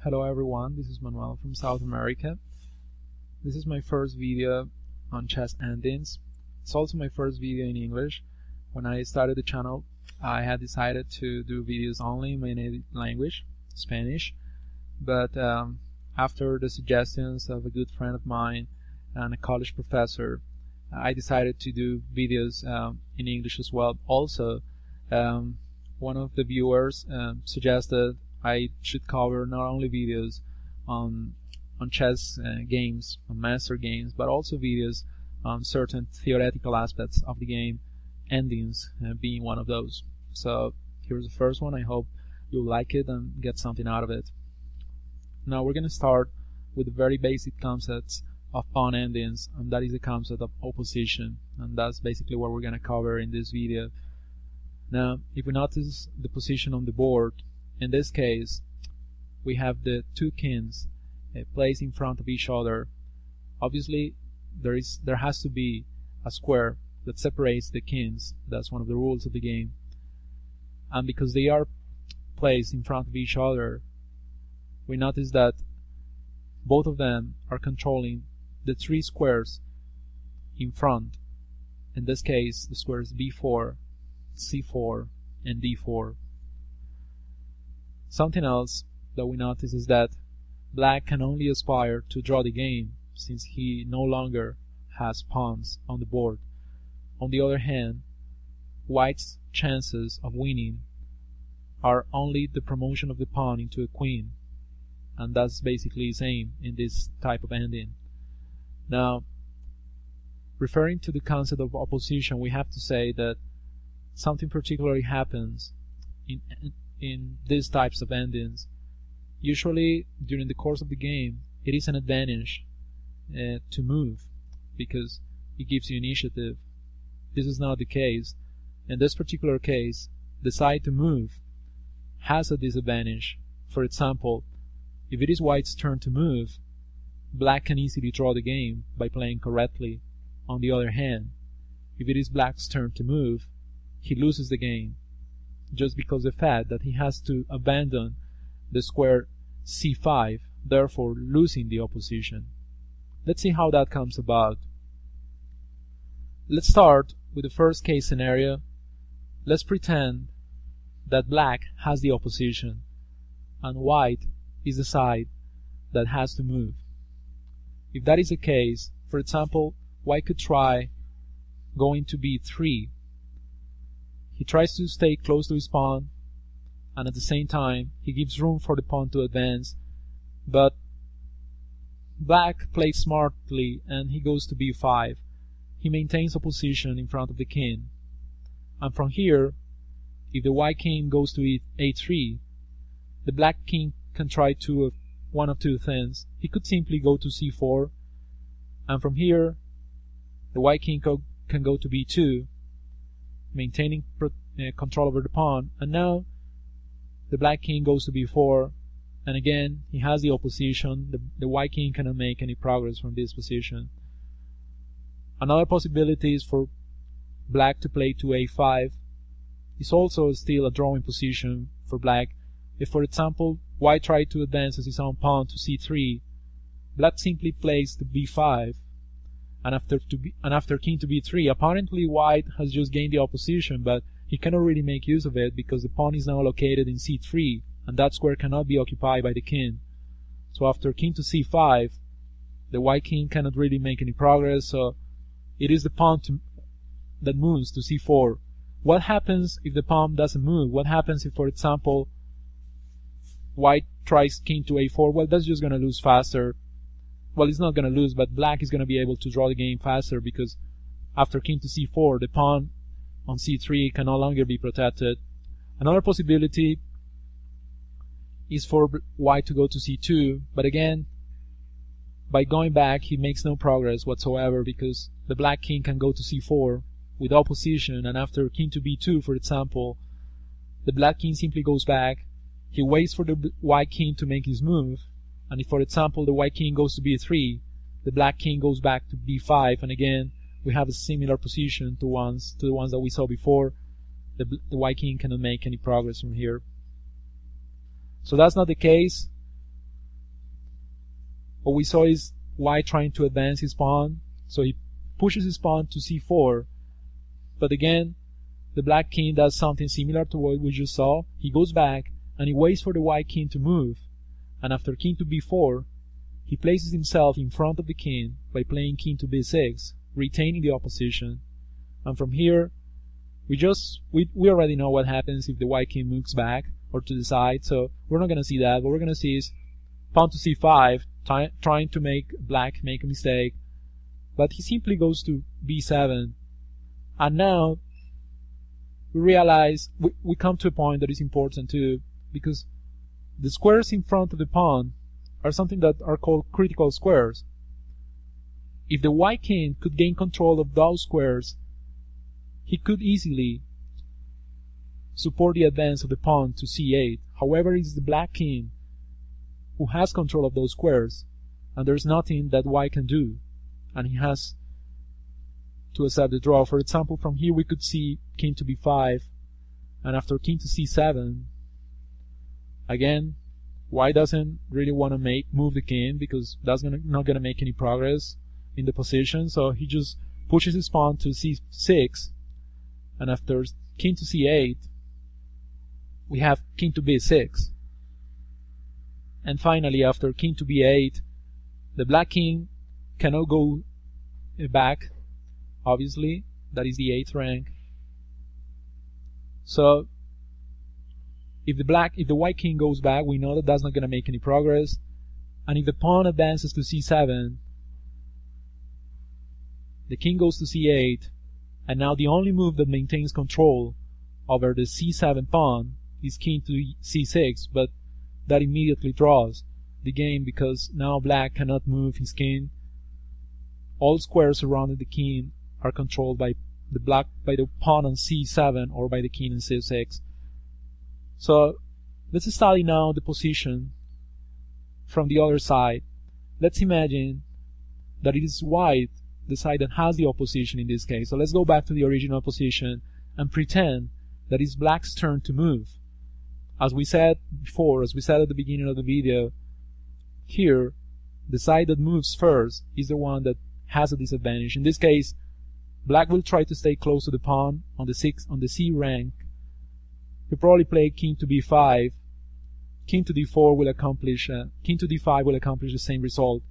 Hello everyone, this is Manuel from South America. This is my first video on chess endings. It's also my first video in English. When I started the channel, I had decided to do videos only in my native language, Spanish, but after the suggestions of a good friend of mine and a college professor, I decided to do videos in English as well. Also, one of the viewers suggested I should cover not only videos on chess games, on master games, but also videos on certain theoretical aspects of the game, endings being one of those. So here's the first one. I hope you'll like it and get something out of it. Now we're going to start with the very basic concepts of pawn endings, and that is the concept of opposition, and that's basically what we're going to cover in this video. Now, if we notice the position on the board, in this case, we have the two kings placed in front of each other. Obviously, there has to be a square that separates the kings. That's one of the rules of the game. And because they are placed in front of each other, we notice that both of them are controlling the three squares in front. In this case, the squares b4, c4, and d4. Something else that we notice is that black can only aspire to draw the game since he no longer has pawns on the board. On the other hand, white's chances of winning are only the promotion of the pawn into a queen, and that's basically his aim in this type of ending. Now, referring to the concept of opposition, we have to say that something particularly happens in these types of endings. Usually during the course of the game, it is an advantage to move because it gives you initiative. This is not the case. In this particular case, the side to move has a disadvantage. For example, if it is white's turn to move, black can easily draw the game by playing correctly. On the other hand, if it is black's turn to move, he loses the game, just because of the fact that he has to abandon the square c5, therefore losing the opposition. Let's see how that comes about. Let's start with the first case scenario. Let's pretend that black has the opposition and white is the side that has to move. If that is the case, for example, white could try going to b3. He tries to stay close to his pawn, and at the same time he gives room for the pawn to advance, but black plays smartly and he goes to b5. He maintains opposition in front of the king, and from here, if the white king goes to a3, the black king can try one of two things. He could simply go to c4, and from here the white king can go to b2, maintaining control over the pawn, and now the black king goes to b4, and again he has the opposition. The white king cannot make any progress from this position. Another possibility is for black to play to a5. It's also still a drawing position for black. If, for example, white tried to advance as his own pawn to c3, black simply plays to b5, and after king to b3, apparently white has just gained the opposition, but he cannot really make use of it because the pawn is now located in c3, and that square cannot be occupied by the king. So after king to c5, the white king cannot really make any progress, so it is the pawn that moves to c4. What happens if the pawn doesn't move? What happens if, for example, white tries king to a4? Well, that's just going to lose faster. Well, it's not going to lose, but black is going to be able to draw the game faster because after king to c4, the pawn on c3 can no longer be protected. Another possibility is for white to go to c2, but again, by going back, he makes no progress whatsoever because the black king can go to c4 with opposition, and after king to b2, for example, the black king simply goes back. He waits for the white king to make his move, and if, for example, the white king goes to b3, the black king goes back to b5, and again we have a similar position to the ones that we saw before. The white king cannot make any progress from here. So that's not the case. what we saw is white trying to advance his pawn, so he pushes his pawn to c4, but again the black king does something similar to what we just saw. He goes back and he waits for the white king to move, and after king to b4 he places himself in front of the king by playing king to b6, retaining the opposition. And from here we already know what happens if the white king moves back or to the side, so we're not going to see that. What we're going to see is pawn to c5, trying to make black make a mistake, but he simply goes to b7, and now we realize we come to a point that is important too, because the squares in front of the pawn are something that are called critical squares. If the white king could gain control of those squares, he could easily support the advance of the pawn to c8. However, it's the black king who has control of those squares, and there's nothing that white can do, and he has to accept the draw. For example, from here we could see king to b5, and after king to c7, again white doesn't really want to move the king, because that's not going to make any progress in the position, so he just pushes his pawn to c6, and after king to c8 we have king to b6, and finally after king to b8 the black king cannot go back, obviously, that is the 8th rank. So if the white king goes back, we know that that's not going to make any progress, and if the pawn advances to c7, the king goes to c8, and now the only move that maintains control over the c7 pawn is king to c6, but that immediately draws the game, because now black cannot move his king. All squares surrounding the king are controlled by the pawn on c7 or by the king on c6. So let's study now the position from the other side. Let's imagine that it is white, the side that has the opposition in this case. So let's go back to the original position and pretend that it's black's turn to move. As we said before, as we said at the beginning of the video, here the side that moves first is the one that has a disadvantage. In this case, black will try to stay close to the pawn on the c rank. He'll probably play king to b5. King to d4 will accomplish king to d5 will accomplish the same result.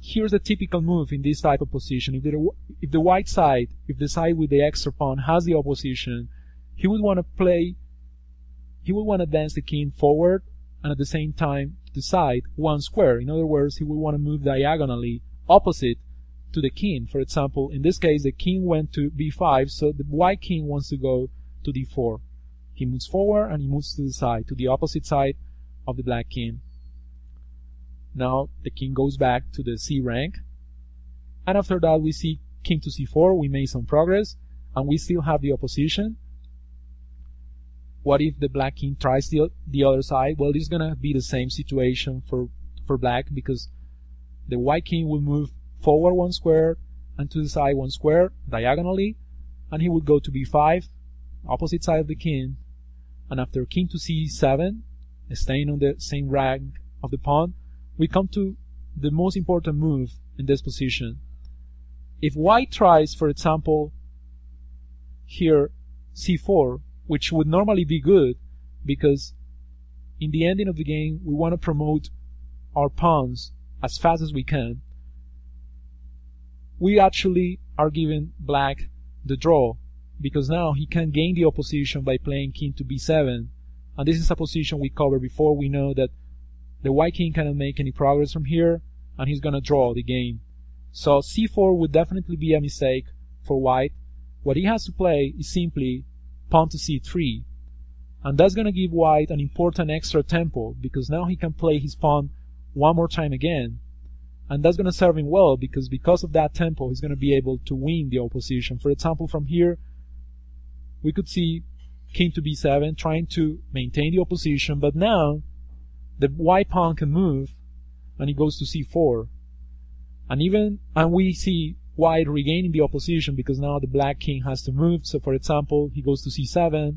Here's a typical move in this type of position. If the white side, if the side with the extra pawn has the opposition, he would want to advance the king forward and at the same time to the side one square. In other words, he would want to move diagonally opposite to the king. For example, in this case the king went to b5, so the white king wants to go to d4. He moves forward and he moves to the side, to the opposite side of the black king. Now the king goes back to the c rank, and after that we see king to c4. We made some progress and we still have the opposition. What if the black king tries the other side? Well, it's gonna be the same situation for black, because the white king will move forward one square and to the side one square diagonally, and he would go to b5, opposite side of the king, and after king to c7, staying on the same rank of the pawn, we come to the most important move in this position. If white tries, for example, here c4, which would normally be good, because in the ending of the game we want to promote our pawns as fast as we can, we actually are giving black the draw, because now he can gain the opposition by playing king to b7, and this is a position we covered before. We know that the white king cannot make any progress from here, and he's gonna draw the game. So c4 would definitely be a mistake for white. What he has to play is simply pawn to c3, and that's gonna give white an important extra tempo, because now he can play his pawn one more time again, and that's gonna serve him well, because of that tempo he's gonna be able to win the opposition. For example, from here we could see king to b7 trying to maintain the opposition, but now the white pawn can move and he goes to c4, and we see white regaining the opposition, because now the black king has to move. So for example, he goes to c7,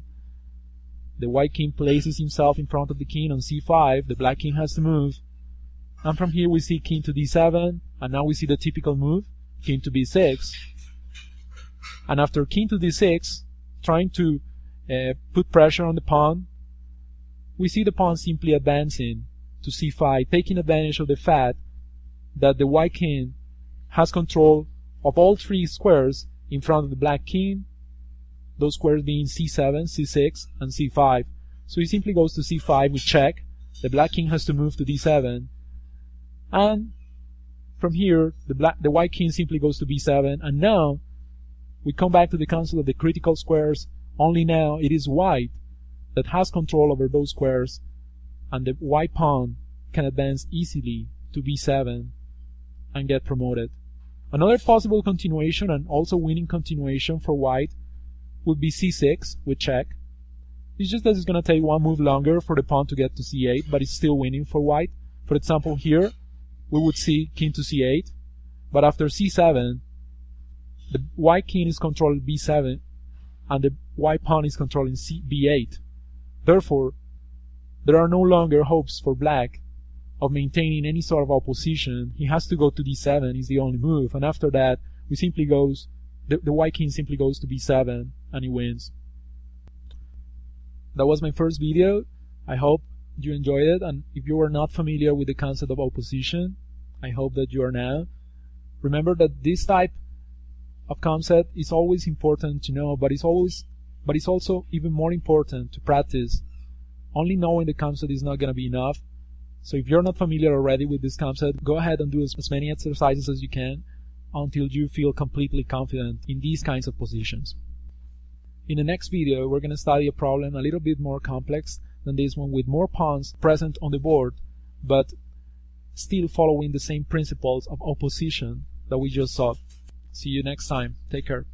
the white king places himself in front of the king on c5, the black king has to move, And from here we see king to d7, and now we see the typical move, king to b6. And after king to d6, trying to put pressure on the pawn, we see the pawn simply advancing to c5, taking advantage of the fact that the white king has control of all three squares in front of the black king, those squares being c7, c6, and c5. So he simply goes to c5 with check. The black king has to move to d7, and from here the white king simply goes to b7, and now we come back to the concept of the critical squares, only now it is white that has control over those squares, and the white pawn can advance easily to b7 and get promoted. Another possible continuation, and also winning continuation for white, would be c6 with check. It's just that it's going to take one move longer for the pawn to get to c8, but it's still winning for white. For example, here we would see king to c8, but after c7 the white king is controlling b7 and the white pawn is controlling b8. Therefore, there are no longer hopes for black of maintaining any sort of opposition. He has to go to d7 is the only move, and after that we simply goes the white king simply goes to b7 and he wins. That was my first video. I hope you enjoyed it, and if you are not familiar with the concept of opposition, I hope that you are now. Remember that this type of concept is always important to know, but it's also even more important to practice. Only knowing the concept is not going to be enough. So if you're not familiar already with this concept, go ahead and do as many exercises as you can until you feel completely confident in these kinds of positions. In the next video, we're going to study a problem a little bit more complex than this one, with more pawns present on the board, but still following the same principles of opposition that we just saw. See you next time. Take care.